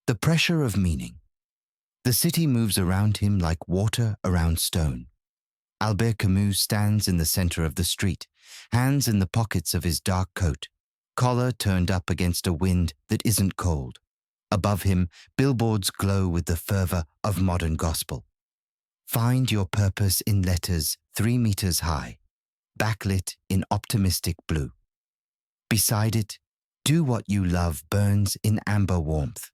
The pressure of meaning. The city moves around him like water around stone. Albert Camus stands in the center of the street, hands in the pockets of his dark coat, collar turned up against a wind that isn't cold. Above him, billboards glow with the fervor of modern gospel. Find your purpose in letters 3 meters high, backlit in optimistic blue. Beside it, do what you love burns in amber warmth.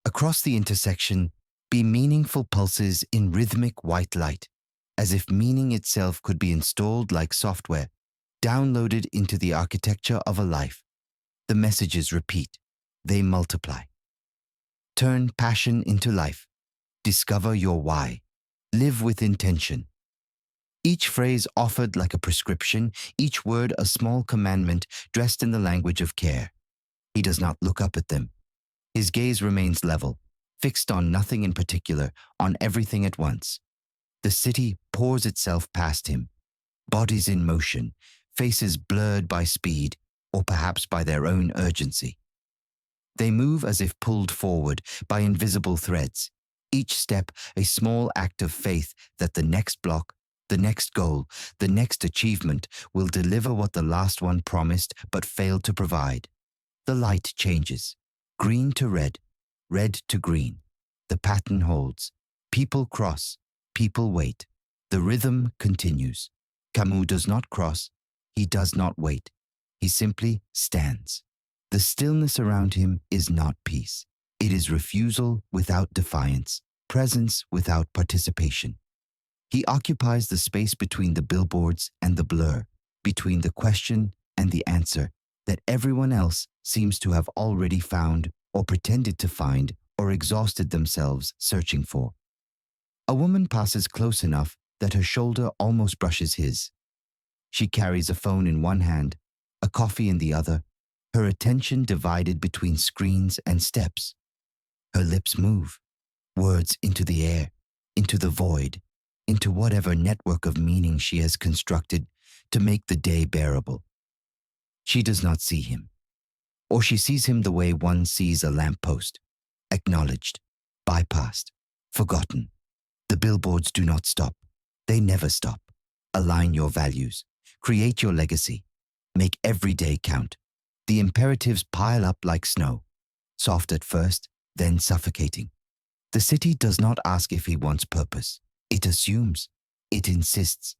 Across the intersection, be meaningful pulses in rhythmic white light, as if meaning itself could be installed like software, downloaded into the architecture of a life. The messages repeat, they multiply. Turn passion into life. Discover your why. Live with intention. Each phrase offered like a prescription, each word a small commandment dressed in the language of care. He does not look up at them. His gaze remains level, fixed on nothing in particular, on everything at once. The city pours itself past him, bodies in motion, faces blurred by speed, or perhaps by their own urgency. They move as if pulled forward by invisible threads, each step a small act of faith that the next block, the next goal, the next achievement will deliver what the last one promised but failed to provide. The light changes, green to red, red to green. The pattern holds. People cross, people wait. The rhythm continues. Camus does not cross, he does not wait. He simply stands. The stillness around him is not peace. It is refusal without defiance, presence without participation. He occupies the space between the billboards and the blur, between the question and the answer that everyone else seems to have already found or pretended to find or exhausted themselves searching for. A woman passes close enough that her shoulder almost brushes his. She carries a phone in one hand, a coffee in the other, her attention divided between screens and steps. Her lips move, words into the air, into the void, into whatever network of meaning she has constructed to make the day bearable. She does not see him, or she sees him the way one sees a lamppost, acknowledged, bypassed, forgotten. The billboards do not stop. They never stop. Align your values. Create your legacy. Make every day count. The imperatives pile up like snow, soft at first, then suffocating. The city does not ask if he wants purpose. It assumes. It insists.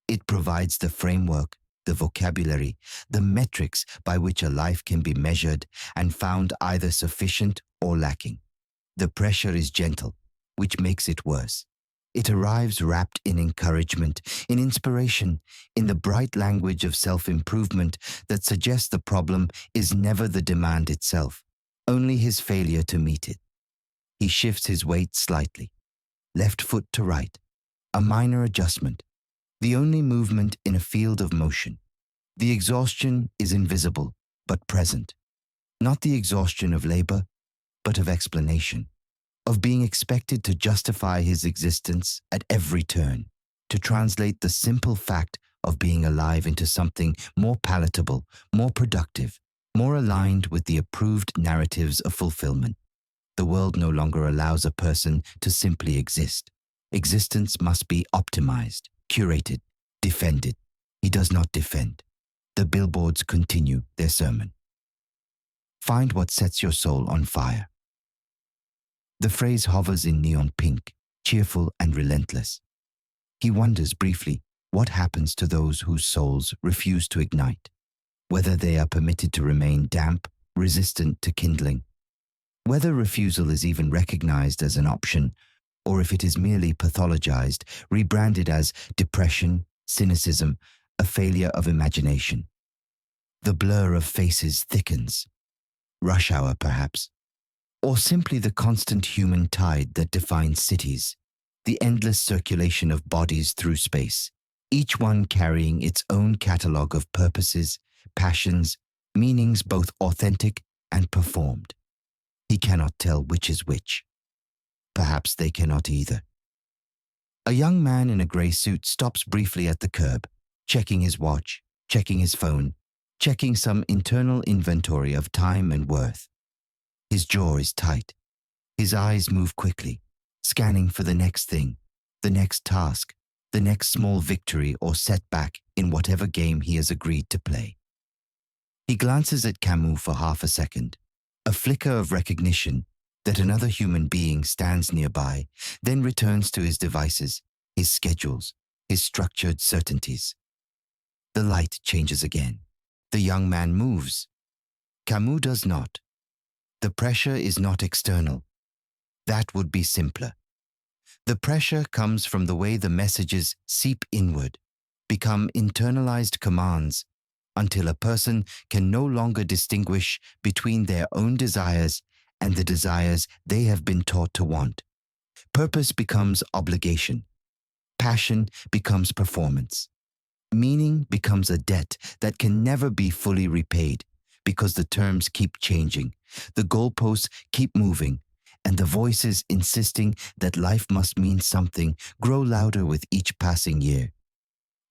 It provides the framework, the vocabulary, the metrics by which a life can be measured and found either sufficient or lacking. The pressure is gentle, which makes it worse. It arrives wrapped in encouragement, in inspiration, in the bright language of self-improvement that suggests the problem is never the demand itself, only his failure to meet it. He shifts his weight slightly, left foot to right, a minor adjustment, the only movement in a field of motion. The exhaustion is invisible, but present. Not the exhaustion of labor, but of explanation, of being expected to justify his existence at every turn, to translate the simple fact of being alive into something more palatable, more productive, more aligned with the approved narratives of fulfillment. The world no longer allows a person to simply exist. Existence must be optimized, curated, defended. He does not defend. The billboards continue their sermon. Find what sets your soul on fire. The phrase hovers in neon pink, cheerful and relentless. He wonders briefly what happens to those whose souls refuse to ignite, whether they are permitted to remain damp, resistant to kindling, whether refusal is even recognized as an option, or if it is merely pathologized, rebranded as depression, cynicism, a failure of imagination. The blur of faces thickens. Rush hour, perhaps. Or simply the constant human tide that defines cities, the endless circulation of bodies through space, each one carrying its own catalogue of purposes, passions, meanings both authentic and performed. He cannot tell which is which. Perhaps they cannot either. A young man in a grey suit stops briefly at the curb, checking his watch, checking his phone, checking some internal inventory of time and worth. His jaw is tight, His eyes move quickly, scanning for the next thing, the next task, the next small victory or setback in whatever game he has agreed to play. He glances at Camus for half a second, a flicker of recognition that another human being stands nearby, then returns to his devices, his schedules, his structured certainties. The light changes again. The young man moves. Camus does not. The pressure is not external. That would be simpler. The pressure comes from the way the messages seep inward, become internalized commands, until a person can no longer distinguish between their own desires and the desires they have been taught to want. Purpose becomes obligation. Passion becomes performance. Meaning becomes a debt that can never be fully repaid because the terms keep changing, the goalposts keep moving, and the voices insisting that life must mean something grow louder with each passing year.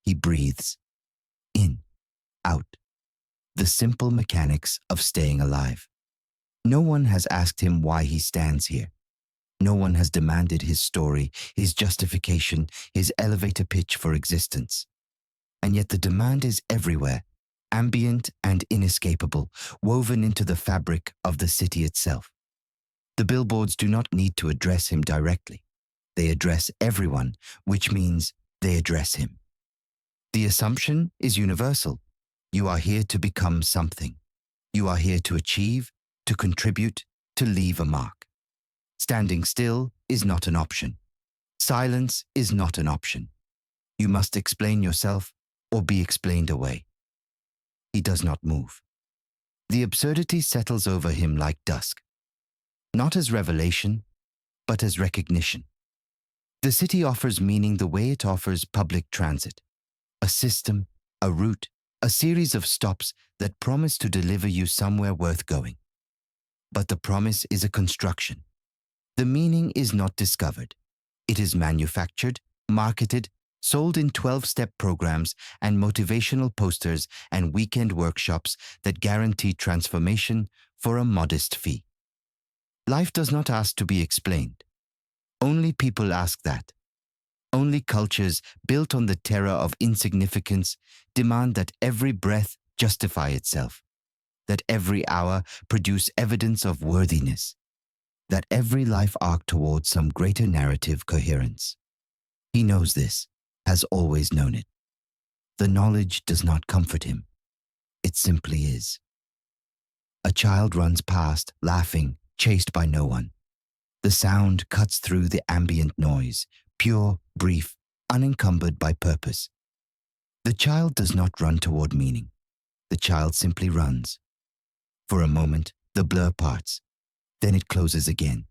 He breathes. In. Out. The simple mechanics of staying alive. No one has asked him why he stands here. No one has demanded his story, his justification, his elevator pitch for existence. And yet the demand is everywhere, ambient and inescapable, woven into the fabric of the city itself. The billboards do not need to address him directly. They address everyone, which means they address him. The assumption is universal. You are here to become something. You are here to achieve, to contribute, to leave a mark. Standing still is not an option. Silence is not an option. You must explain yourself or be explained away. He does not move. The absurdity settles over him like dusk, not as revelation, but as recognition. The city offers meaning the way it offers public transit, a system, a route, a series of stops that promise to deliver you somewhere worth going. But the promise is a construction. The meaning is not discovered. It is manufactured, marketed, sold in 12-step programs and motivational posters and weekend workshops that guarantee transformation for a modest fee. Life does not ask to be explained. Only people ask that. Only cultures built on the terror of insignificance demand that every breath justify itself, that every hour produce evidence of worthiness, that every life arc towards some greater narrative coherence. He knows this, has always known it. The knowledge does not comfort him. It simply is. A child runs past, laughing, chased by no one. The sound cuts through the ambient noise, pure, brief, unencumbered by purpose. The child does not run toward meaning. The child simply runs. For a moment, the blur parts. Then it closes again.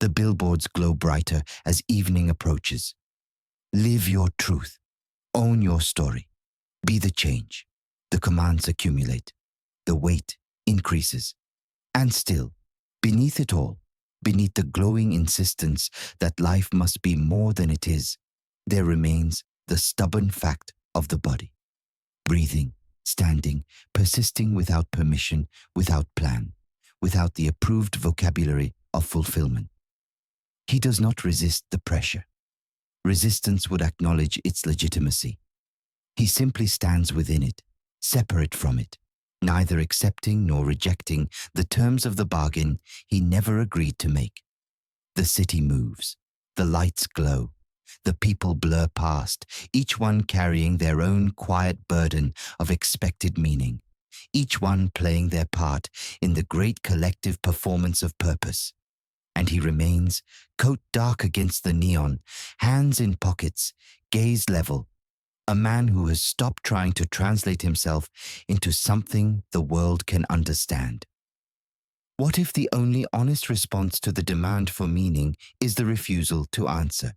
The billboards glow brighter as evening approaches. Live your truth. Own your story. Be the change. The commands accumulate. The weight increases. And still, beneath it all, beneath the glowing insistence that life must be more than it is, there remains the stubborn fact of the body. Breathing, standing, persisting without permission, without plan, without the approved vocabulary of fulfillment. He does not resist the pressure. Resistance would acknowledge its legitimacy. He simply stands within it, separate from it, neither accepting nor rejecting the terms of the bargain he never agreed to make. The city moves. The lights glow. The people blur past, each one carrying their own quiet burden of expected meaning, each one playing their part in the great collective performance of purpose. And he remains, coat dark against the neon, hands in pockets, gaze level, a man who has stopped trying to translate himself into something the world can understand. What if the only honest response to the demand for meaning is the refusal to answer?